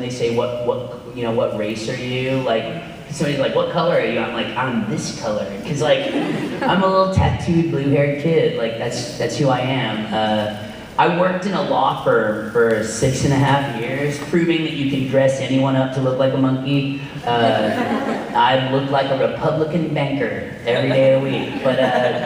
they say what race are you? Like somebody's like, what color are you? I'm like, I'm this color, because like I'm a little tattooed blue-haired kid. Like that's who I am. I worked in a law firm for 6.5 years, proving that you can dress anyone up to look like a monkey. I looked like a Republican banker every day of the week. But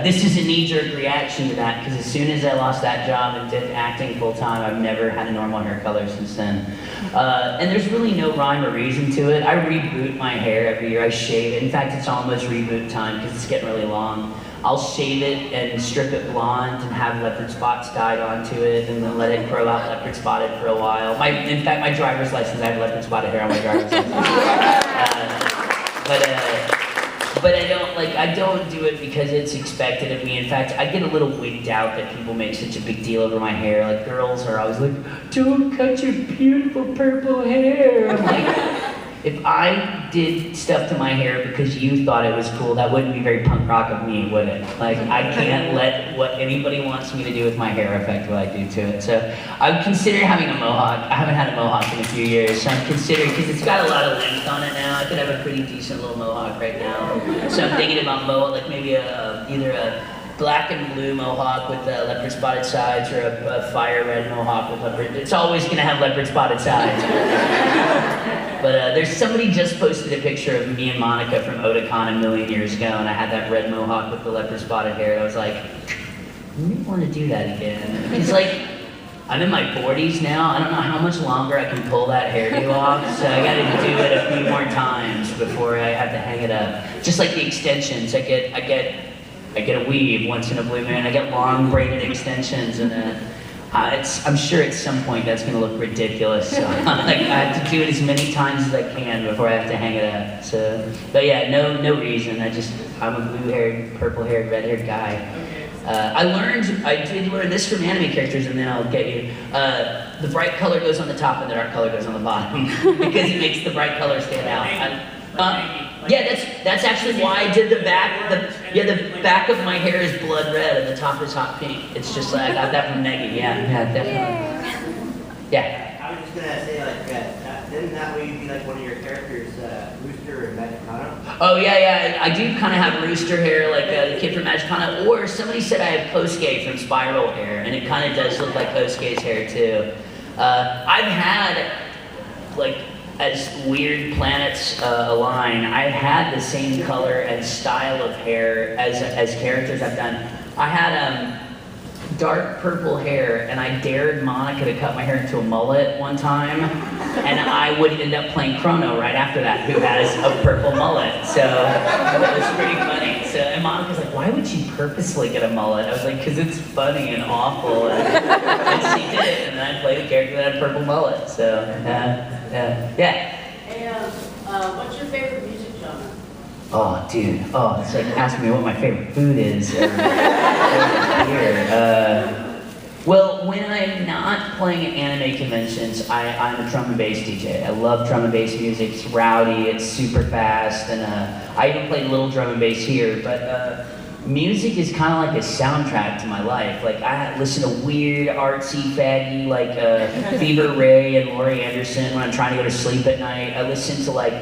this is a knee-jerk reaction to that, because as soon as I lost that job and did acting full-time, I've never had a normal hair color since then. And there's really no rhyme or reason to it. I reboot my hair every year. I shave it. In fact, it's almost reboot time because it's getting really long. I'll shave it and strip it blonde and have leopard spots dyed onto it, and then let it grow out leopard spotted for a while. In fact, my driver's license, I have leopard spotted hair on my driver's license. But I don't do it because it's expected of me. In fact, I get a little wigged out that people make such a big deal over my hair. Like, girls are always like, don't cut your beautiful purple hair. I'm like, if I did stuff to my hair because you thought it was cool, that wouldn't be very punk rock of me, would it? Like, I can't let what anybody wants me to do with my hair affect what I do to it. So I'm considering having a mohawk. I haven't had a mohawk in a few years, so I'm considering, because it's got a lot of length on it now. I could have a pretty decent little mohawk right now. So I'm thinking about like maybe either a black and blue mohawk with leopard spotted sides, or a fire red mohawk with leopard. It's always going to have leopard spotted sides. But there's somebody just posted a picture of me and Monica from Otakon a million years ago, and I had that red mohawk with the leopard spotted hair, and I was like, I really want to do that again. It's like, I'm in my 40s now. I don't know how much longer I can pull that hairdo off, so I got to do it a few more times before I have to hang it up. Just like the extensions, I get a weave once in a blue moon. I get long braided extensions, and I'm sure at some point that's going to look ridiculous. So like, I have to do it as many times as I can before I have to hang it up. So, but yeah, no reason. I'm a blue-haired, purple-haired, red-haired guy. I did learn this from anime characters, and then I'll get you. The bright color goes on the top, and the dark color goes on the bottom, because it makes the bright color stand out. Yeah, that's actually why I did the back. The back of my hair is blood red and the top is hot pink. It's just like, I got that from Maggie. Yeah, definitely. Yeah. I was just gonna say, like, didn't that way be like one of your characters, Rooster or Magicano? Oh yeah, I do kind of have rooster hair, like the kid from Magicana. Or somebody said I have Kosuke from Spiral hair, and it kind of does look like Kosuke's hair too. I've had, like, as weird planets align, I've had the same color and style of hair as characters I've done. I had dark purple hair, and I dared Monica to cut my hair into a mullet one time, and I would end up playing Chrono right after that, who has a purple mullet. So it was pretty funny. So, and Monica's like, why would she purposely get a mullet? I was like, because it's funny and awful. And she did it, and then I played a character that had a purple mullet. So, yeah. Hey, what's your favorite music genre? Oh, dude. Oh, it's like asking me what my favorite food is. Well, when I'm not playing at anime conventions, I'm a drum and bass DJ. I love drum and bass music. It's rowdy, it's super fast, and I even play little drum and bass here, but music is kind of like a soundtrack to my life. Like, I listen to weird, artsy, faggy, like Fever Ray and Laurie Anderson when I'm trying to go to sleep at night. I listen to like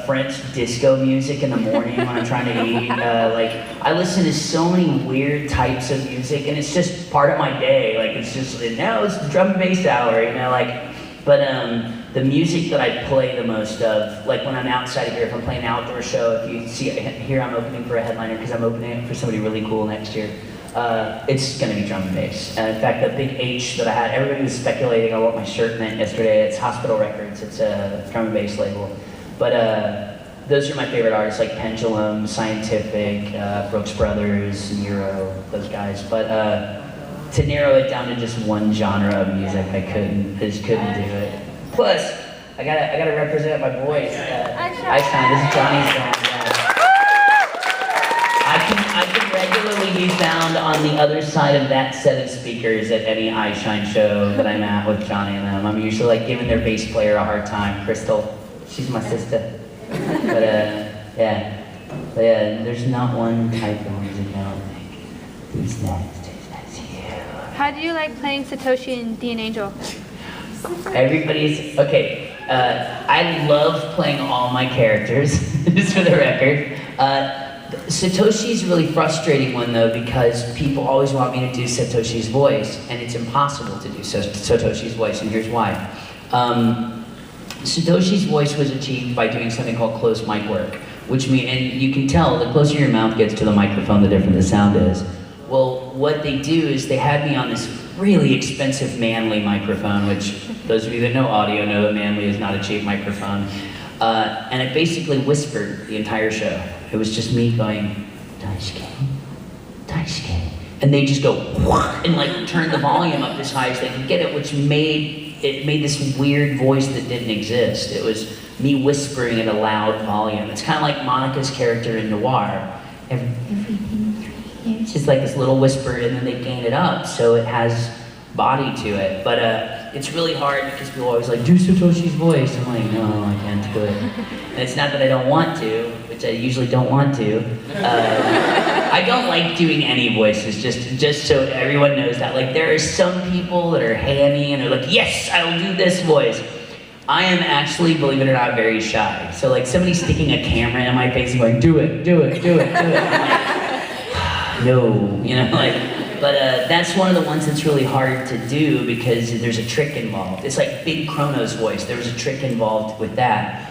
French disco music in the morning when I'm trying to eat. I listen to so many weird types of music, and it's just part of my day. Like, it's just, now it's the drum and bass hour, you know, like, but the music that I play the most of, like when I'm outside of here, if I'm playing an outdoor show, if you see here, I'm opening for a headliner because I'm opening it for somebody really cool next year. It's gonna be drum and bass. And in fact, the big H that I had, everybody was speculating on what my shirt meant yesterday. It's Hospital Records. It's a drum and bass label. But those are my favorite artists, like Pendulum, Scientific, Brooks Brothers, Nero, those guys. But to narrow it down to just one genre of music, I just couldn't do it. Plus, I gotta represent my boys. Einstein, this is Johnny's band. I can regularly be found on the other side of that set of speakers at any iShine show that I'm at with Johnny and them. I'm usually like giving their bass player a hard time, Crystal. She's my sister. But yeah, there's not one type of music I don't think. Who's next? You. How do you like playing Satoshi and Dean Angel? Everybody's, okay, I love playing all my characters, just for the record. Satoshi's a really frustrating one though, because people always want me to do Satoshi's voice, and it's impossible to do Satoshi's voice, and here's why. Satoshi's voice was achieved by doing something called close mic work, which means, and you can tell, the closer your mouth gets to the microphone, the different the sound is. Well, what they do is they had me on this really expensive Manley microphone, which those of you that know audio know that Manley is not a cheap microphone. And it basically whispered the entire show. It was just me going, Daisuke, Daisuke. And they just go, and like turn the volume up as high as they could get it, which made this weird voice that didn't exist. It was me whispering at a loud volume. It's kind of like Monica's character in Noir. It's just like this little whisper, and then they gain it up, so it has body to it. But it's really hard because people are always like, do Satoshi's voice. I'm like, no, I can't do it. And it's not that I don't want to, which I usually don't want to. I don't like doing any voices, just so everyone knows that. Like, there are some people that are hammy and they're like, yes, I'll do this voice. I am actually, believe it or not, very shy. So like somebody sticking a camera in my face and going, do it, do it, do it, do it. I'm like, no, you know, like. But that's one of the ones that's really hard to do because there's a trick involved. It's like Big Chrono's voice. There was a trick involved with that.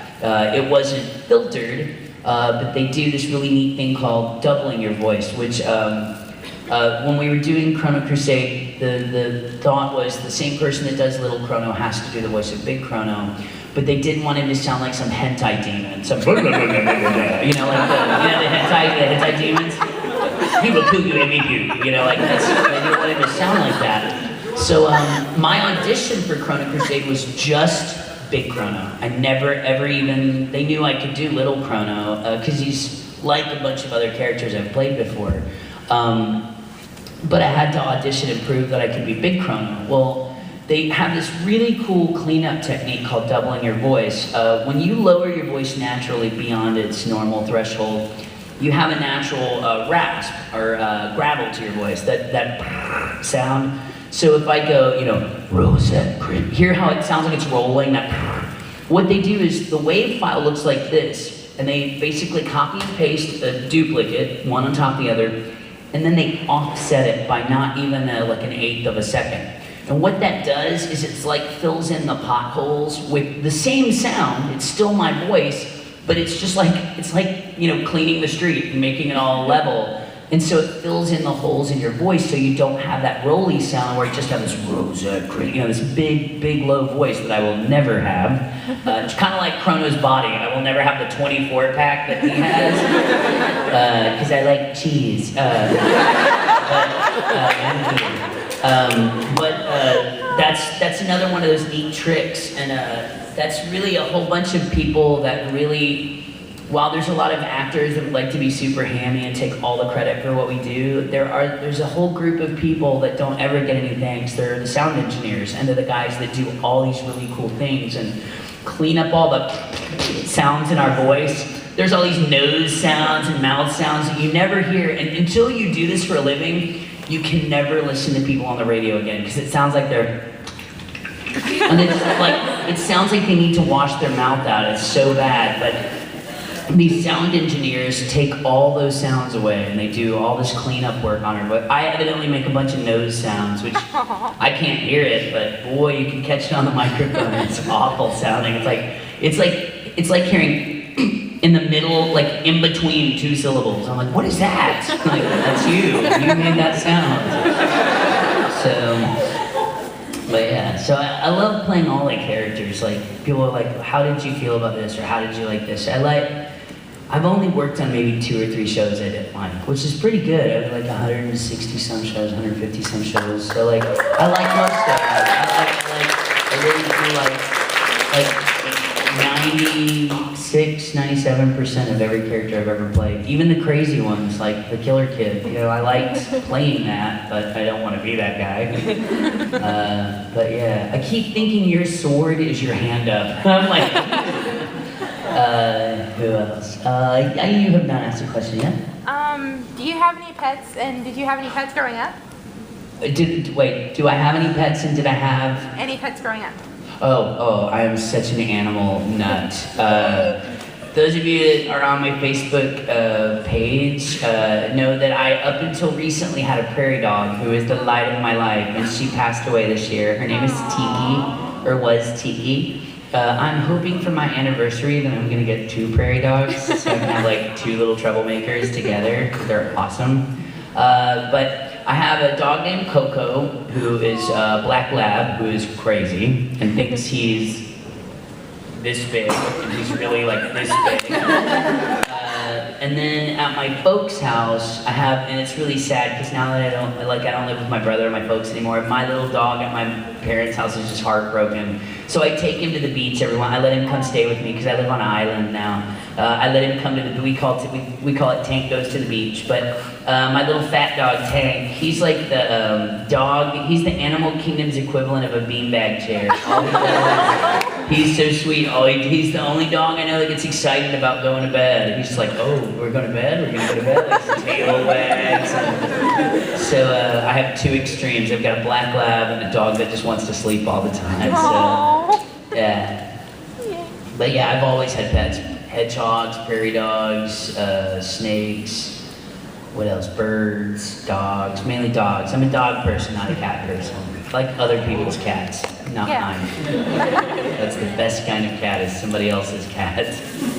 It wasn't filtered, but they do this really neat thing called doubling your voice, which when we were doing Chrono Crusade, the thought was the same person that does Little Chrono has to do the voice of Big Chrono, but they didn't want him to sound like some hentai demon, some you know, like the hentai demons. He will kill you and eat you, you know, like that's, they didn't want him to sound like that. So my audition for Chrono Crusade was just Big Chrono. I never ever even, they knew I could do Little Chrono, because he's like a bunch of other characters I've played before. But I had to audition and prove that I could be Big Chrono. Well, they have this really cool cleanup technique called doubling your voice. When you lower your voice naturally beyond its normal threshold, you have a natural rasp or gravel to your voice, that sound. So if I go, you know, Rosette, hear how it sounds like it's rolling, that. What they do is the wave file looks like this, and they basically copy and paste a duplicate, one on top of the other, and then they offset it by not even like an eighth of a second. And what that does is it's like fills in the potholes with the same sound. It's still my voice, but it's just like, it's like, you know, cleaning the street and making it all level. And so it fills in the holes in your voice so you don't have that rolly sound where you just have this Rosette, you know, this big, big low voice that I will never have. It's kind of like Chrono's body. I will never have the 24 pack that he has, because I like cheese. That's another one of those neat tricks, and that's really a whole bunch of people that really, while there's a lot of actors that would like to be super hammy and take all the credit for what we do, there's a whole group of people that don't ever get any thanks. They're the sound engineers, and they're the guys that do all these really cool things and clean up all the sounds in our voice. There's all these nose sounds and mouth sounds that you never hear, and until you do this for a living, you can never listen to people on the radio again, because it sounds like they're, and it's like, it sounds like they need to wash their mouth out. It's so bad, but these sound engineers take all those sounds away, and they do all this cleanup work on her. But I evidently make a bunch of nose sounds, which I can't hear it, but boy, you can catch it on the microphone. It's awful sounding. It's like hearing in the middle, like in between two syllables. I'm like, what is that? Like, that's you. You made that sound. So, but yeah. So I love playing all the characters. Like, people are like, how did you feel about this? Or how did you like this? I've only worked on maybe 2 or 3 shows I didn't like, which is pretty good. I have like 160 some shows, 150 some shows. So like, I like most of them. I really do like 96, 97% of every character I've ever played. Even the crazy ones, like the Killer Kid. You know, I liked playing that, but I don't want to be that guy. But yeah, I keep thinking your sword is your hand up. I'm like, who else? You have not asked a question yet. Do you have any pets, and did you have any pets growing up? Wait, do I have any pets, and did I have? Any pets growing up? I am such an animal nut. Those of you that are on my Facebook page know that I, up until recently, had a prairie dog who is the light of my life, and she passed away this year. Her name is Tiki, or was Tiki. I'm hoping for my anniversary that I'm gonna get 2 prairie dogs, so I can have like 2 little troublemakers together. They're awesome. But I have a dog named Coco, who is a black lab, who is crazy and thinks he's this big, and he's really like this big. And then at my folks' house, I have, and it's really sad because now that I don't live with my brother or my folks anymore, my little dog at my parents' house is just heartbroken. So I take him to the beach I let him come stay with me because I live on an island now. I let him come to the, we call it Tank Goes to the Beach, but my little fat dog, Tank, he's like the dog, he's the animal kingdom's equivalent of a beanbag chair. He's so sweet. He's the only dog I know that gets excited about going to bed. He's just like, oh, we're going to bed? We're going to go to bed? Like his tail wags. So I have 2 extremes. I've got a black lab and a dog that just wants to sleep all the time. So, yeah. But yeah, I've always had pets. Hedgehogs, prairie dogs, snakes, what else? Birds, dogs, mainly dogs. I'm a dog person, not a cat person. Like other people's cats, not mine. That's the best kind of cat, is somebody else's cat.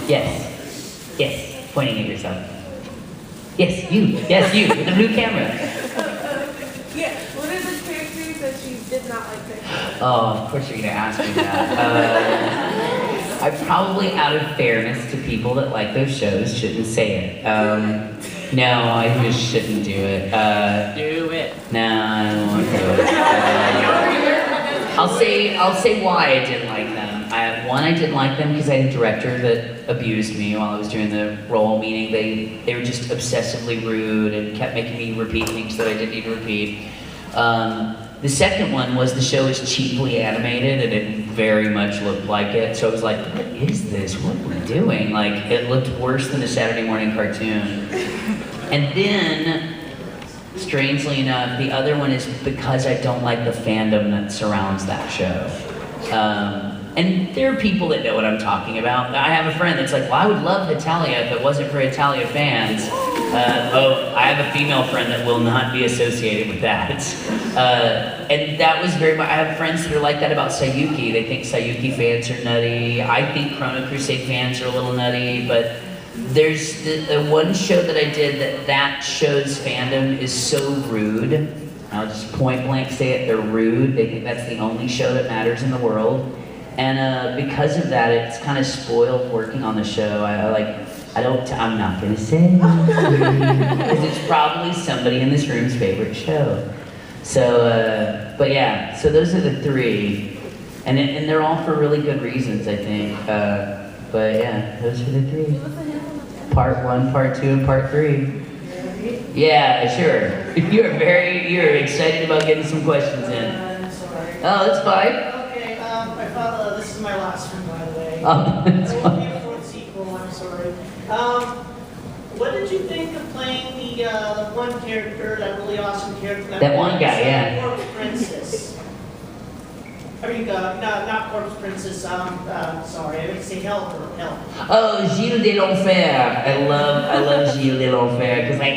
Yes. Yes. Pointing at yourself. Yes, you. Yes, you. With the blue camera. Yeah. What are the characters that you did not like picking? Oh, of course you're gonna ask me that. I probably, out of fairness to people that like those shows, shouldn't say it. No, I just shouldn't do it. Do it. No, I don't want to do it. I'll say why I didn't like them. I didn't like them because I had a director that abused me while I was doing the role, meaning they were just obsessively rude and kept making me repeat things that I didn't need to repeat. The second one was the show is cheaply animated and it very much looked like it. So I was like, what is this? What are we doing? Like, it looked worse than a Saturday morning cartoon. And then, strangely enough, the other one is because I don't like the fandom that surrounds that show. And there are people that know what I'm talking about. I have a friend that's like, well, I would love Italia if it wasn't for Italia fans. I have a female friend that will not be associated with that. And that was very much, I have friends that are like that about Sayuki. They think Sayuki fans are nutty. I think Chrono Crusade fans are a little nutty, but there's the one show that I did that show's fandom is so rude. I'll just point blank say it, they're rude. They think that's the only show that matters in the world. And because of that, it's kind of spoiled working on the show. I'm not gonna say because it's probably somebody in this room's favorite show. So, but yeah, so those are the 3, and they're all for really good reasons, I think. But yeah, those are the 3. Part 1, Part 2, and Part 3. Yeah, sure. You're excited about getting some questions in. Oh, that's fine. I thought this is my last one, by the way. Oh, that's There will be a 4th sequel, I'm sorry. What did you think of playing the one character, that really awesome character? That one guy, yeah. Corpse Princess. I mean, not Corpse Princess, sorry, I meant to say Hell Girl, Hell. Oh, Gilles de l'Enfer. I love Gilles de l'Enfer because I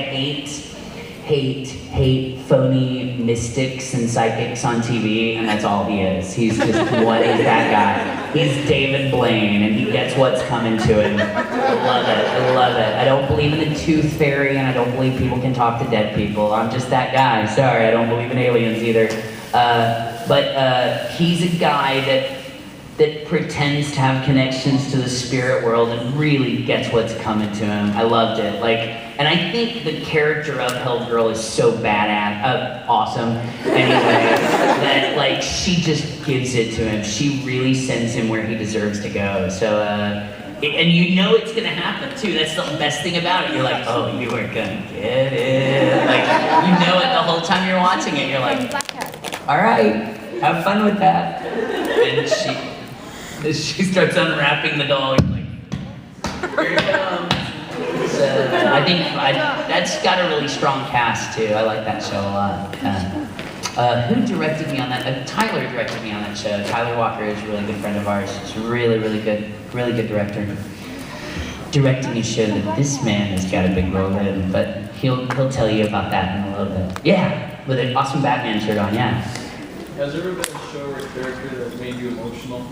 hate phony mystics and psychics on TV, and that's all he is. He's just, what is that guy? He's David Blaine, and he gets what's coming to him. I love it. I don't believe in the tooth fairy, and I don't believe people can talk to dead people. I'm just that guy. Sorry, I don't believe in aliens either. But he's a guy that pretends to have connections to the spirit world and really gets what's coming to him. I loved it. And I think the character of Hellgirl is so badass, awesome, anyway, that she just gives it to him. She really sends him where he deserves to go. So, and you know it's gonna happen too. That's the best thing about it. You're like, oh, you are gonna get it. You know it the whole time you're watching it. You're like, all right, have fun with that. And she starts unwrapping the doll. You're like, here it comes. So I think that's got a really strong cast too. I like that show a lot. Who directed me on that? Tyler directed me on that show. Tyler Walker is a really good friend of ours. He's a really good director. Directing a show that this man has got a big role in, but he'll tell you about that in a little bit. Yeah, with an awesome Batman shirt on, yeah. Has there ever been a show or a character that made you emotional?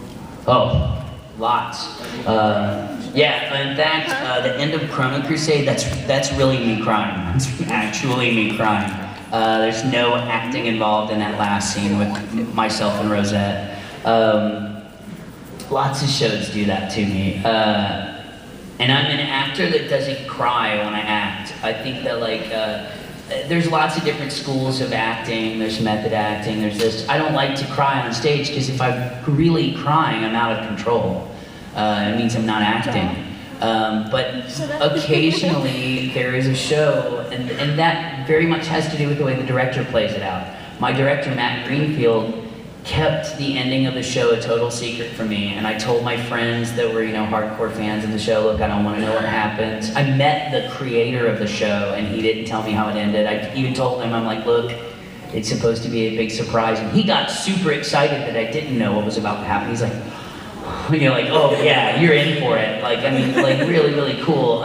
Oh, lots. Yeah, in fact, the end of Chrono Crusade, that's really me crying. That's actually me crying. There's no acting involved in that last scene with myself and Rosette. Lots of shows do that to me. And I'm an actor that doesn't cry when I act. I think that there's lots of different schools of acting. There's method acting, there's this. I don't like to cry on stage because if I'm really crying, I'm out of control. It means I'm not acting. But occasionally there is a show, and that very much has to do with the way the director plays it out. My director, Matt Greenfield, kept the ending of the show a total secret from me, and I told my friends that were, hardcore fans of the show, look, I don't want to know what happens. I met the creator of the show, and he didn't tell me how it ended. I even told him, I'm like, look, it's supposed to be a big surprise, and he got super excited that I didn't know what was about to happen. He's like, oh yeah, you're in for it. Really cool.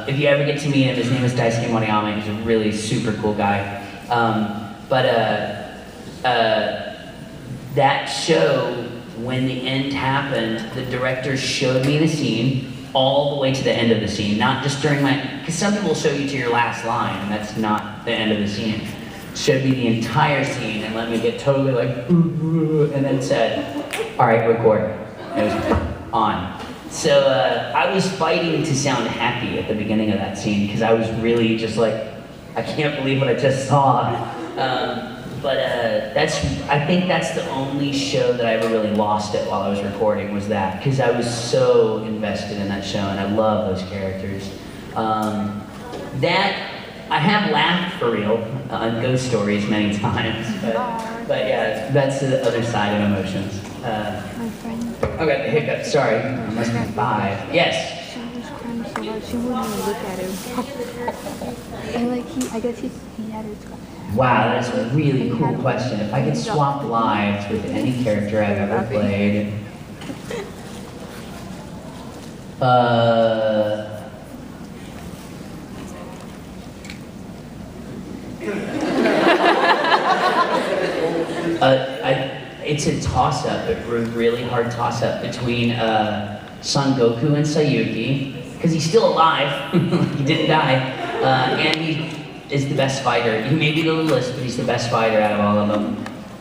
If you ever get to meet him, his name is Daisuke Moriyama. He's a really super cool guy. That show, when the end happened, the director showed me the scene all the way to the end of the scene, not just during because some people show you to your last line, and that's not the end of the scene. Showed me the entire scene and let me get totally and then said, all right, record. It was on. So I was fighting to sound happy at the beginning of that scene because I was really just I can't believe what I just saw. I think that's the only show that I ever really lost it while I was recording was that, because I was so invested in that show and I love those characters. I have laughed for real on ghost stories many times, but yeah, that's the other side of emotions. Okay, the hiccup, sorry, I must be 5. Yes? She was crying so much, she wouldn't even look at him. And I guess he had his car. Wow, that's a really cool question. If I could swap lives with any character I've ever played, it's a toss-up, a really hard toss-up between Son Goku and Sayuki, because he's still alive, he didn't die, and he is the best fighter. He may be the littlest, but he's the best fighter out of all of them.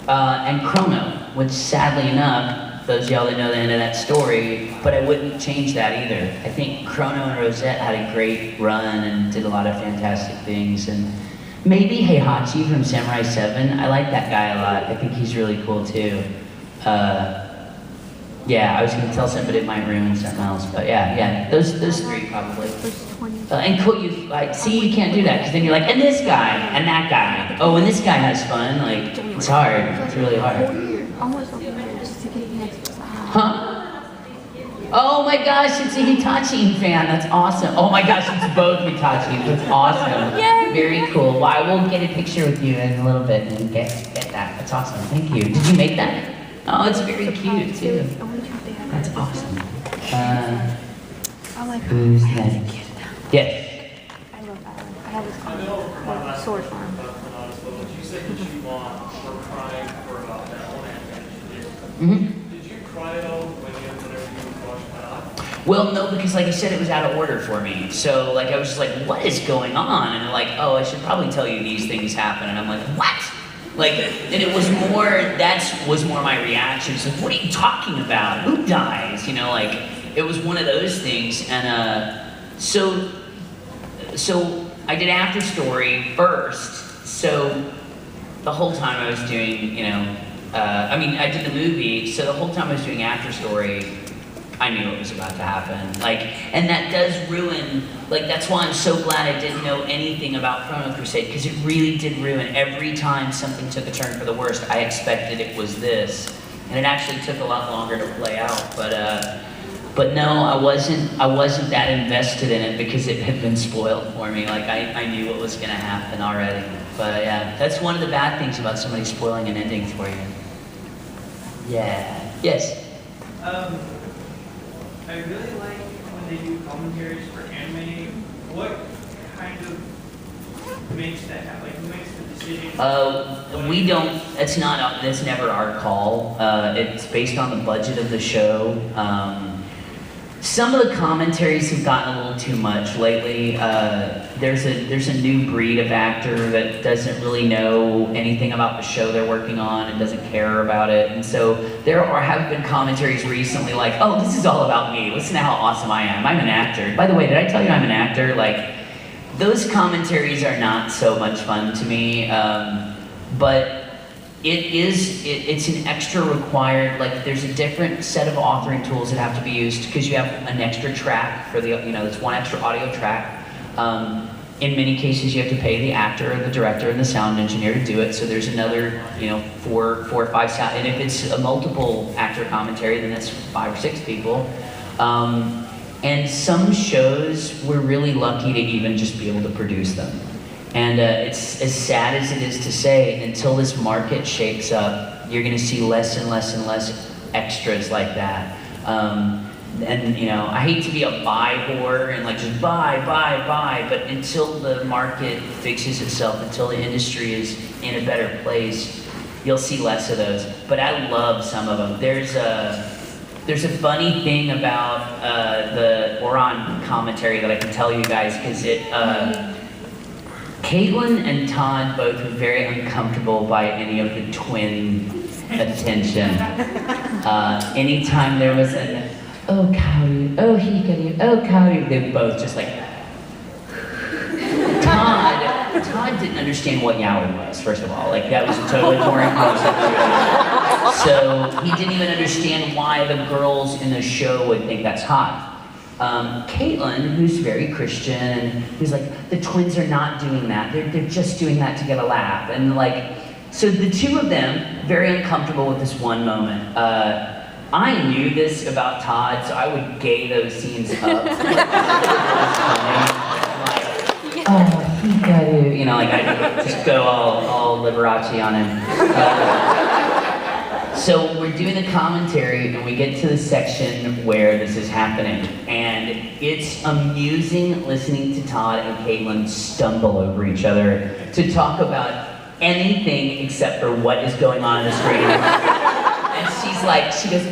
And Chrono, which sadly enough, those of y'all that know the end of that story, but I wouldn't change that either. I think Chrono and Rosette had a great run and did a lot of fantastic things. And maybe Heihachi from Samurai 7, I like that guy a lot. I think he's really cool too. Yeah, I was gonna tell something, but it might ruin something else. But yeah, those 3 probably. And cool, see, you can't do that, because then you're like, and this guy, and that guy. Oh, and this guy has fun, it's hard, it's really hard. Huh? Oh my gosh, it's a Hitachi fan, that's awesome. Oh my gosh, it's both Hitachi, that's awesome. Yay. Very cool. Well, I will get a picture with you in a little bit and get that, that's awesome, thank you. Did you make that? Oh, it's very cute too. That's awesome. Who's next? Yes. I love Alan. I have his sword farm. You said that you were crying for about that one Mm-hmm. Did you cry at all whenever you were watching that? Well, no, because like I said, it was out of order for me. So I was just like, what is going on? And they're like, oh, I should probably tell you these things happen. And I'm like, what? And it was more, was more my reaction. It's like, what are you talking about? Who dies? It was one of those things. And so I did After Story first. So the whole time I was doing, I did the movie. So the whole time I was doing After Story, I knew what was about to happen. And that does ruin, that's why I'm so glad I didn't know anything about Chrono Crusade, because it really did ruin. Every time something took a turn for the worst, I expected it was this. And it actually took a lot longer to play out, but no, I wasn't that invested in it because it had been spoiled for me. I knew what was gonna happen already. But yeah, that's one of the bad things about somebody spoiling an ending for you. Yeah. Yes. I really like when they do commentaries for anime. What kind of makes that happen? Like, who makes the decision? We don't. That's never our call. It's based on the budget of the show. Some of the commentaries have gotten a little too much lately. There's a new breed of actor that doesn't really know anything about the show they're working on and doesn't care about it. And so have been commentaries recently like, oh, this is all about me. Listen to how awesome I am. I'm an actor. By the way, did I tell you I'm an actor? Like, those commentaries are not so much fun to me. But it's an extra required, like there's a different set of authoring tools that have to be used because you have an extra track for the, it's one extra audio track. In many cases you have to pay the actor, the director, and the sound engineer to do it, so there's another, four or five sound, and if it's a multiple actor commentary, then that's 5 or 6 people. And some shows, we're really lucky to even just be able to produce them. And it's as sad as it is to say, until this market shapes up, you're going to see less and less and less extras like that. And I hate to be a buy whore and like just buy, but until the market fixes itself, until the industry is in a better place, you'll see less of those. But I love some of them. There's a funny thing about the Oron commentary that I can tell you guys, because Caitlin and Todd both were very uncomfortable by any of the twin attention. Anytime there was an, oh Cowdy, oh Hikari, oh Cowdy, they were both just like, Todd didn't understand what yaoi was, first of all. Like, that was a totally foreign concept to him. So he didn't even understand why the girls in the show would think that's hot. Caitlin, who's very Christian, who's like, the twins are not doing that. They're just doing that to get a laugh. And like, so the two of them, very uncomfortable with this one moment. I knew this about Todd, so I would gay those scenes up. Oh, he got you. Like I just go all Liberace on him. So we're doing the commentary and we get to the section where this is happening. And it's amusing listening to Todd and Caitlin stumble over each other to talk about anything except for what is going on the screen. And she goes,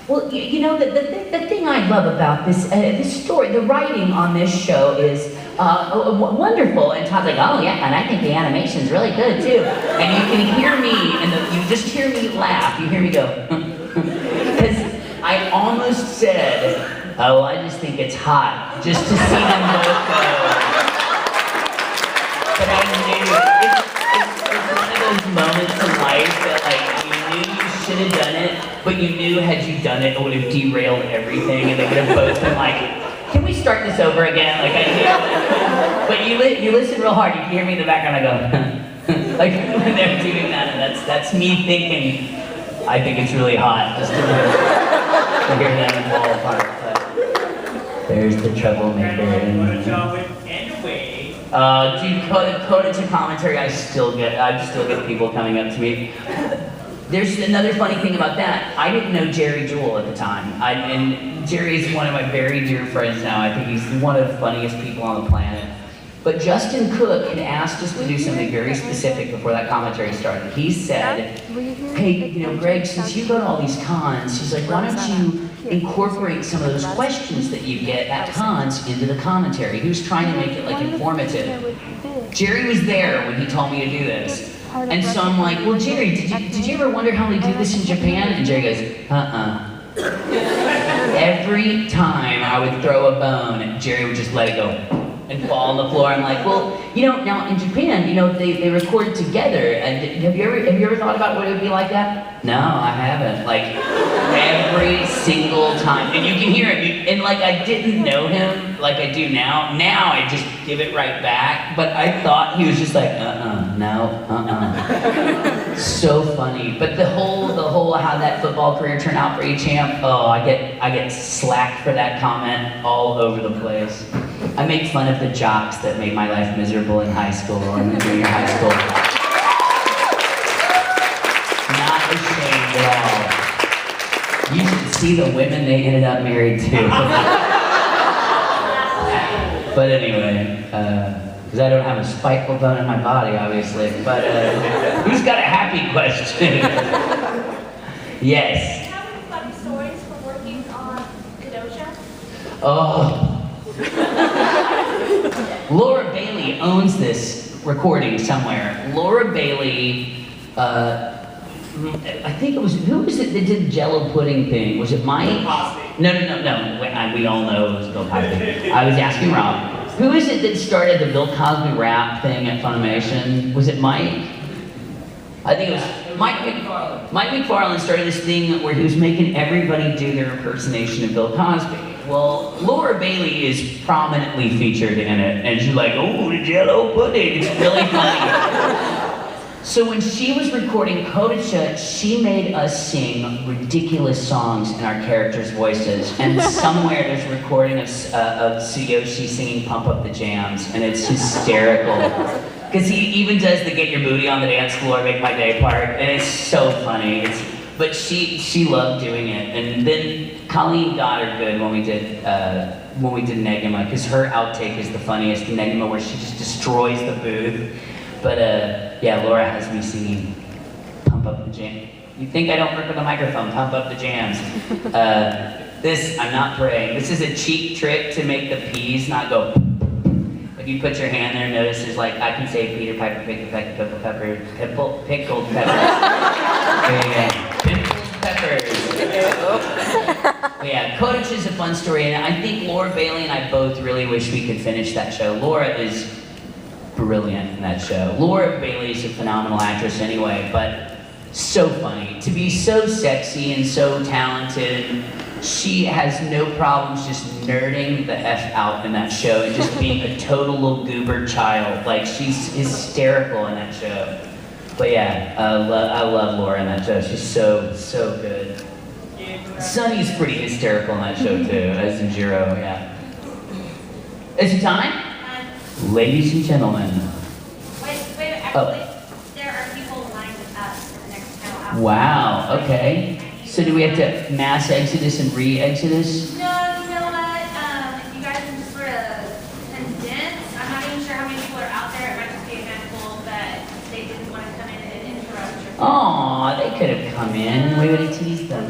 well, the thing I love about this story, the writing on this show is wonderful. And Todd's like, oh yeah, and I think the animation's really good too. And you can hear me, and you just hear me laugh. You hear me go, because I almost said, oh, I just think it's hot, just to see them both go. But I knew, it's one of those moments in life that like, you knew you should have done it, but you knew had you done it, it would have derailed everything, and they could have both been like, can we start this over again? Like I knew. But you listen real hard, you can hear me in the background, I go, like when they're doing that, and that's me thinking, I think it's really hot, just to hear them fall apart. But there's the troublemaker. Dude, coded to commentary, I still get people coming up to me. There's another funny thing about that. I didn't know Jerry Jewell at the time. And Jerry's one of my very dear friends now. I think he's one of the funniest people on the planet. But Justin Cook had asked us to do something very specific before that commentary started. He said, hey, Greg, since you go to all these cons, he's like, why don't you incorporate some of those questions that you get at cons into the commentary? He was trying to make it like informative. Jerry was there when he told me to do this. And so I'm like, well, Jerry, did you ever wonder how they do this in Japan? And Jerry goes, Every time I would throw a bone, Jerry would just let it go and fall on the floor. I'm like, well, now in Japan, they record together. And have you ever thought about what it would be like that? No, I haven't. Like, every single time. And you can hear it. And like, I didn't know him like I do now. Now I just give it right back. But I thought he was just like, So funny. But the whole how that football career turned out for E-Champ, oh, I get slacked for that comment all over the place. I make fun of the jocks that made my life miserable in high school or in junior high school. Not ashamed at all. You should see the women they ended up married to. But anyway, because I don't have a spiteful bone in my body, obviously. But who's got a happy question? Yes. Do you have any funny stories from working on Kenosha? Oh. Laura Bailey owns this recording somewhere. Laura Bailey, I think it was, who was it that did the Jello pudding thing? Was it Mike? No. We all know it was Bill Cosby. I was asking Rob. Who is it that started the Bill Cosby rap thing at Funimation? Was it Mike? I think it was Mike McFarlane. Mike McFarlane started this thing where he was making everybody do their impersonation of Bill Cosby. Well, Laura Bailey is prominently featured in it, and she's like, oh, the Jello pudding, it's really funny. So when she was recording Kodacha, she made us sing ridiculous songs in our characters' voices, and somewhere there's a recording of Tsuyoshi singing Pump Up the Jams, and it's hysterical. Because he even does the get your booty on the dance floor, make my day part, and it's so funny. But she loved doing it, and then Colleen got her good when we did Negima, because her outtake is the funniest, Negima, where she just destroys the booth. But yeah, Laura has me singing Pump Up the Jam. You think I don't work with a microphone, Pump Up the Jams. I'm not praying. This is a cheap trick to make the P's not go. If you put your hand there, notice there's like, I can say Peter Piper, pickle pepper, pickled pepper. There you go. Pickled peppers. But yeah, Kodacha is a fun story, and I think Laura Bailey and I both really wish we could finish that show. Laura is brilliant in that show. Laura Bailey is a phenomenal actress anyway, but so funny. To be so sexy and so talented, she has no problems just nerding the F out in that show and just being a total little goober child. Like, she's hysterical in that show. But yeah, I love Laura in that show. She's so good. Sunny's pretty hysterical in that show too, as in Jiro, yeah. Is it time? Ladies and gentlemen. Wait, actually, there are people lined up for the next panel out. Wow, okay. So do we have to mass exodus and re-exodus? No, you know what? If you guys can just sort of condense, I'm not even sure how many people are out there. It might just be a handful, but they didn't want to come in and interrupt your. Aw, they could have come in. We would have teased them.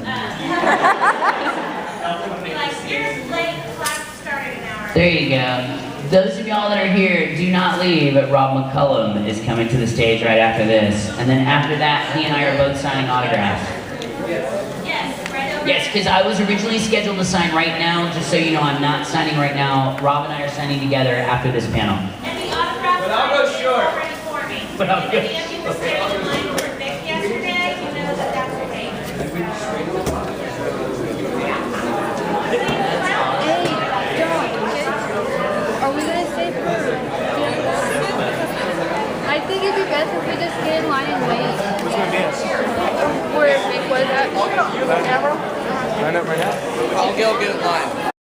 Be like, you're late, class started an hour. There you go. Those of y'all that are here, do not leave. Rob McCullum is coming to the stage right after this. And then after that, he and I are both signing autographs. Yes, right over Yes, because I was originally scheduled to sign right now. Just so you know, I'm not signing right now. Rob and I are signing together after this panel. And the autograph But I'll go short. already for me. But I'll go If any of you were standing in line for Vic yesterday, you know that that's your name. Are we gonna stay for? I think it'd be best if we just get in line and wait. Who's gonna dance? Or what is that? Line up right now? I'll get in line.